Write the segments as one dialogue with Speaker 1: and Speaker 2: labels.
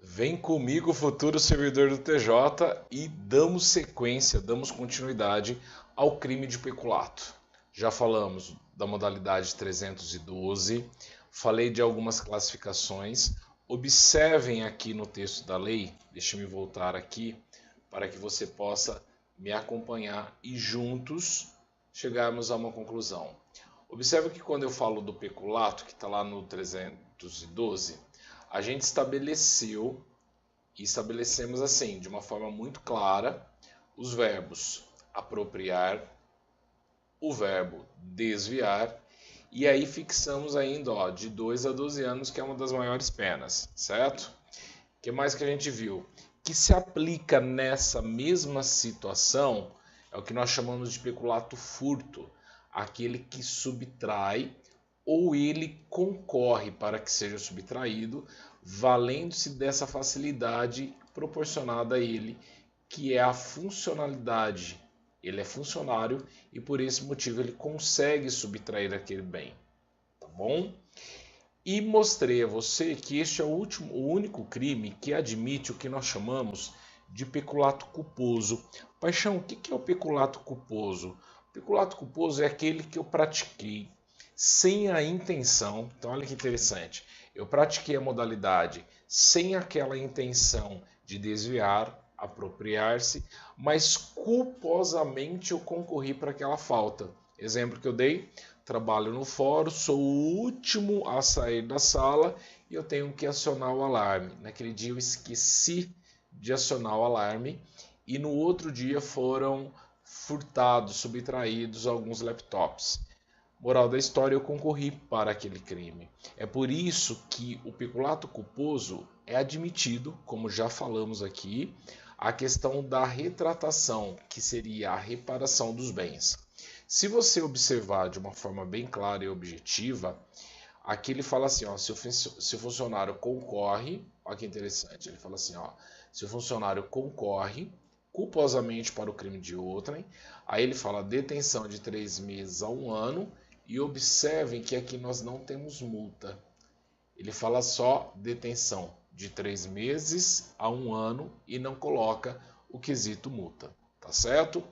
Speaker 1: Vem comigo, futuro servidor do TJ, e damos sequência, damos continuidade ao crime de peculato. Já falamos da modalidade 312, falei de algumas classificações. Observem aqui no texto da lei, deixe-me voltar aqui para que você possa me acompanhar e juntos chegarmos a uma conclusão. Observe que quando eu falo do peculato, que está lá no 312, a gente estabelecemos assim, de uma forma muito clara, os verbos apropriar, o verbo desviar, e aí fixamos ainda de 2 a 12 anos, que é uma das maiores penas, certo? O que mais que a gente viu? Que se aplica nessa mesma situação é o que nós chamamos de peculato furto, aquele que subtrai ou ele concorre para que seja subtraído, valendo-se dessa facilidade proporcionada a ele, que é a funcionalidade. Ele é funcionário e por esse motivo ele consegue subtrair aquele bem, tá bom? E mostrei a você que este é o único crime que admite o que nós chamamos de peculato culposo. Paixão, o que é o peculato culposo? O peculato culposo é aquele que eu pratiquei sem a intenção. Então olha que interessante, eu pratiquei a modalidade sem aquela intenção de desviar, apropriar-se, mas culposamente eu concorri para aquela falta. Exemplo que eu dei, trabalho no fórum, sou o último a sair da sala e eu tenho que acionar o alarme. Naquele dia eu esqueci de acionar o alarme e no outro dia foram furtados, subtraídos alguns laptops. Moral da história, eu concorri para aquele crime. É por isso que o peculato culposo é admitido, como já falamos aqui, a questão da retratação, que seria a reparação dos bens. Se você observar de uma forma bem clara e objetiva, aqui ele fala assim, se o funcionário concorre, olha que interessante, ele fala assim, se o funcionário concorre culposamente para o crime de outrem, aí ele fala detenção de 3 meses a 1 ano, e observem que aqui nós não temos multa. Ele fala só detenção de 3 meses a 1 ano e não coloca o quesito multa, tá certo?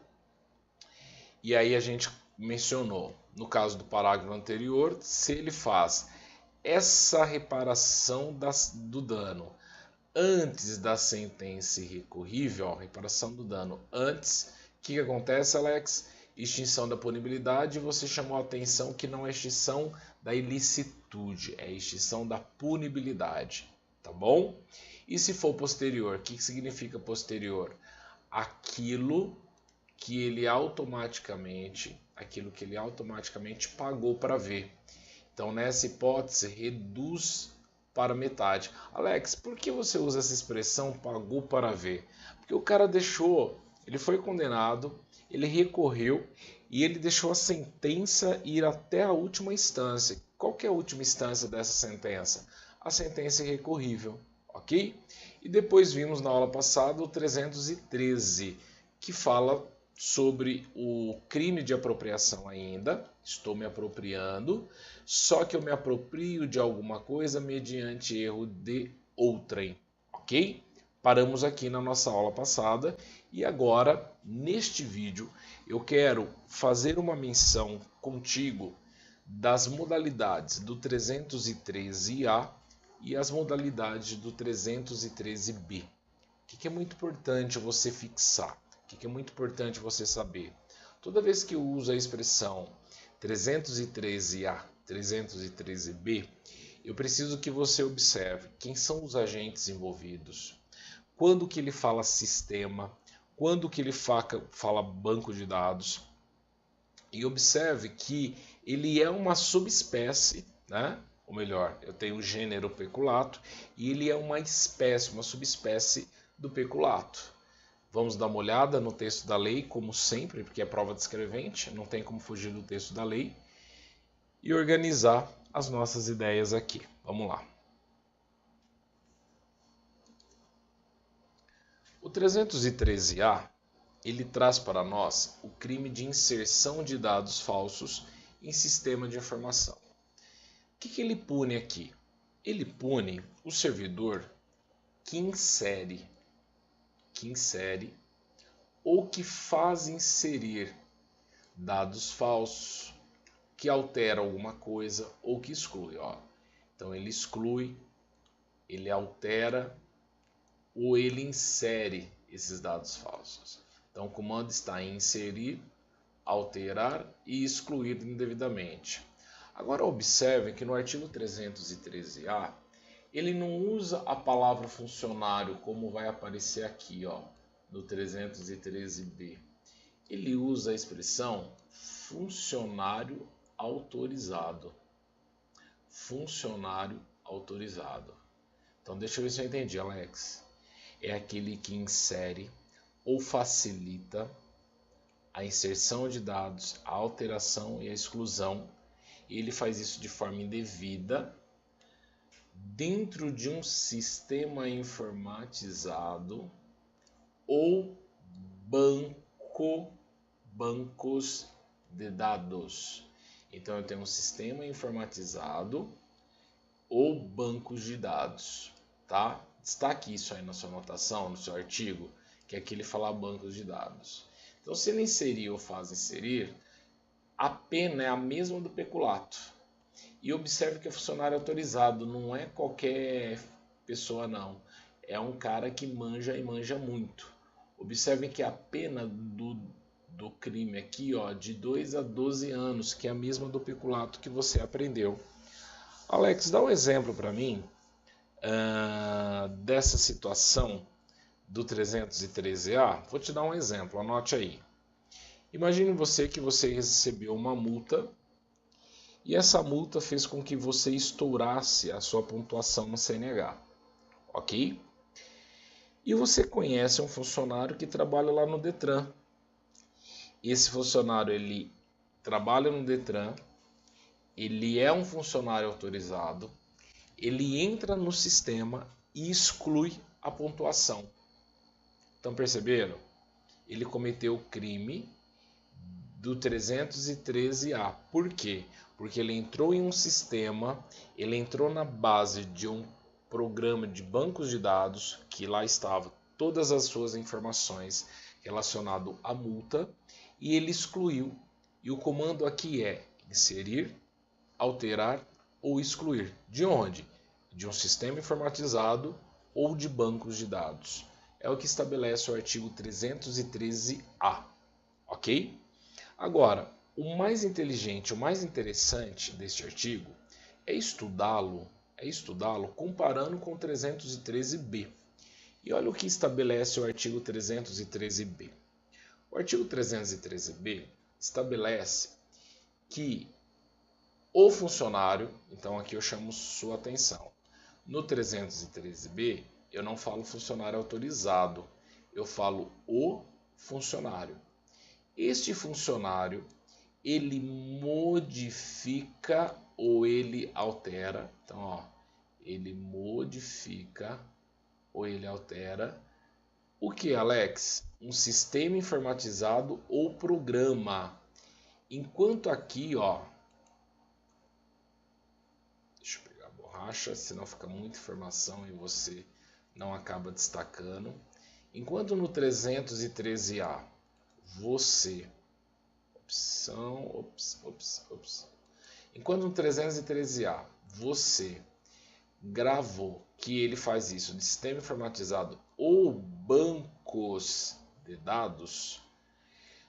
Speaker 1: E aí a gente mencionou, no caso do parágrafo anterior, se ele faz essa reparação do dano antes da sentença irrecorrível, reparação do dano antes, o que acontece, Alex? Extinção da punibilidade, você chamou a atenção que não é extinção da ilicitude, é extinção da punibilidade, tá bom? E se for posterior, o que significa posterior? Aquilo que ele automaticamente pagou para ver. Então, nessa hipótese, reduz para metade. Alex, por que você usa essa expressão pagou para ver? Porque o cara ele foi condenado, ele recorreu e ele deixou a sentença ir até a última instância. Qual que é a última instância dessa sentença? A sentença irrecorrível, ok? E depois vimos na aula passada o 313, que fala sobre o crime de apropriação ainda. Estou me apropriando, só que eu me aproprio de alguma coisa mediante erro de outrem, ok? Paramos aqui na nossa aula passada e agora, neste vídeo, eu quero fazer uma menção contigo das modalidades do 313A e as modalidades do 313B. O que é muito importante você fixar? O que é muito importante você saber? Toda vez que eu uso a expressão 313A, 313B, eu preciso que você observe quem são os agentes envolvidos, quando que ele fala sistema, quando que ele fala banco de dados, e observe que ele é uma subespécie, né? Ou melhor, eu tenho o gênero peculato e ele é uma espécie, uma subespécie do peculato. Vamos dar uma olhada no texto da lei, como sempre, porque é prova descrevente, não tem como fugir do texto da lei, e organizar as nossas ideias aqui. Vamos lá. O 313A, ele traz para nós o crime de inserção de dados falsos em sistema de informação. O que ele pune aqui? Ele pune o servidor que insere ou que faz inserir dados falsos, que altera alguma coisa ou que exclui. Ó. Então ele exclui, ele altera ou ele insere esses dados falsos. Então o comando está em inserir, alterar e excluir indevidamente. Agora observem que no artigo 313A, ele não usa a palavra funcionário como vai aparecer aqui, ó, no 313B. Ele usa a expressão funcionário autorizado. Funcionário autorizado. Então deixa eu ver se eu entendi, Alex. É aquele que insere ou facilita a inserção de dados, a alteração e a exclusão. E ele faz isso de forma indevida dentro de um sistema informatizado ou bancos de dados. Então eu tenho um sistema informatizado ou bancos de dados, tá? Destaque isso aí na sua anotação, no seu artigo, que aqui ele fala bancos de dados. Então se ele inserir ou faz inserir, a pena é a mesma do peculato. E observe que é funcionário autorizado, não é qualquer pessoa não. É um cara que manja e manja muito. Observem que a pena do crime aqui, ó, de 2 a 12 anos, que é a mesma do peculato que você aprendeu. Alex, dá um exemplo para mim dessa situação do 313A. Vou te dar um exemplo, anote aí. Imagine você que você recebeu uma multa e essa multa fez com que você estourasse a sua pontuação no CNH, ok? E você conhece um funcionário que trabalha lá no Detran. Esse funcionário ele trabalha no Detran, ele é um funcionário autorizado, ele entra no sistema e exclui a pontuação. Então perceberam? Ele cometeu o crime do 313A. Por quê? Porque ele entrou em um sistema, ele entrou na base de um programa de bancos de dados, que lá estavam todas as suas informações relacionadas à multa, e ele excluiu. E o comando aqui é inserir, alterar ou excluir. De onde? De um sistema informatizado ou de bancos de dados. É o que estabelece o artigo 313A. Ok? Agora, o mais inteligente, o mais interessante deste artigo é estudá-lo comparando com o 313B. E olha o que estabelece o artigo 313B. O artigo 313B estabelece que o funcionário, então aqui eu chamo sua atenção, no 313B eu não falo funcionário autorizado, eu falo o funcionário. Este funcionário, ele modifica ou ele altera. Então, ó, ele modifica ou ele altera. O que, Alex? Um sistema informatizado ou programa. Enquanto aqui, ó, deixa eu pegar a borracha, senão fica muita informação e você não acaba destacando. Enquanto no 313A você, enquanto no 313A você gravou que ele faz isso de sistema informatizado ou bancos de dados,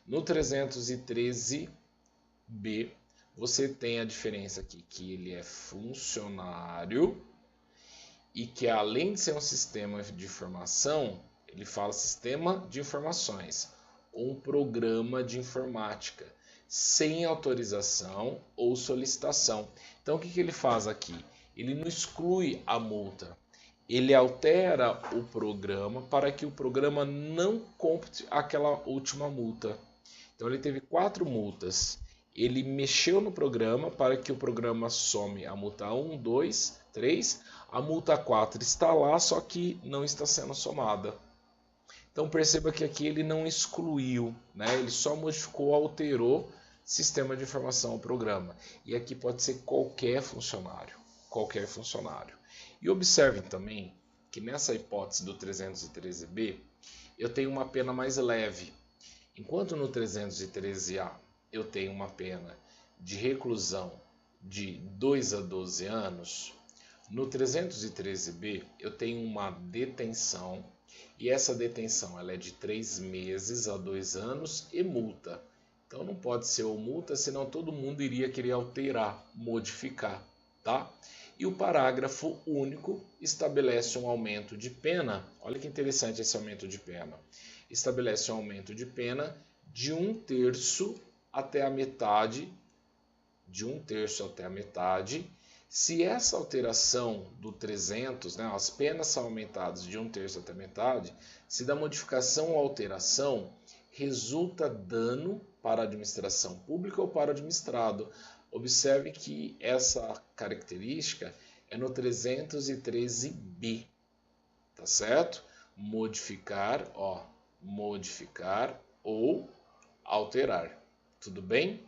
Speaker 1: no 313B você tem a diferença aqui, que ele é funcionário e que além de ser um sistema de informação, ele fala sistema de informações, um programa de informática, sem autorização ou solicitação. Então o que ele faz aqui? Ele não exclui a multa, ele altera o programa para que o programa não compute aquela última multa. Então ele teve 4 multas, ele mexeu no programa para que o programa some a multa 1, 2, 3, a multa 4 está lá, só que não está sendo somada. Então perceba que aqui ele não excluiu, né? Ele só modificou, alterou sistema de informação ao programa. E aqui pode ser qualquer funcionário. E observem também que nessa hipótese do 313B, eu tenho uma pena mais leve. Enquanto no 313A eu tenho uma pena de reclusão de 2 a 12 anos, no 313B eu tenho uma detenção, e essa detenção ela é de 3 meses a 2 anos e multa. Então não pode ser ou multa, senão todo mundo iria querer alterar, modificar, tá? E o parágrafo único estabelece um aumento de pena. Olha que interessante esse aumento de pena. Estabelece um aumento de pena de 1/3 até a metade, se essa alteração do 300, né, as penas são aumentadas de 1/3 até a metade, se da modificação ou alteração resulta dano para a administração pública ou para o administrado. Observe que essa característica é no 313B, tá certo? Modificar ou alterar, tudo bem?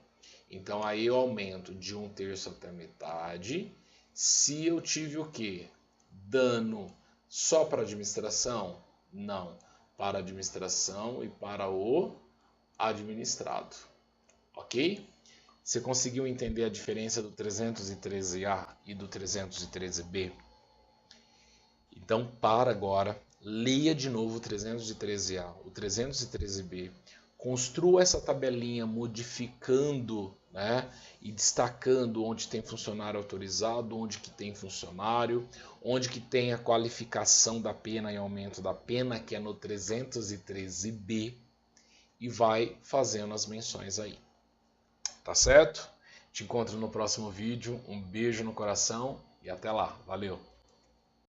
Speaker 1: Então aí eu aumento de 1/3 até a metade. Se eu tive o quê? Dano só para a administração? Não, para a administração e para o administrado, ok? Você conseguiu entender a diferença do 313A e do 313B? Então para agora, leia de novo o 313A, o 313B, construa essa tabelinha modificando, né, e destacando onde tem funcionário autorizado, onde que tem funcionário, onde que tem a qualificação da pena e aumento da pena, que é no 313B, e vai fazendo as menções aí. Tá certo? Te encontro no próximo vídeo. Um beijo no coração e até lá. Valeu!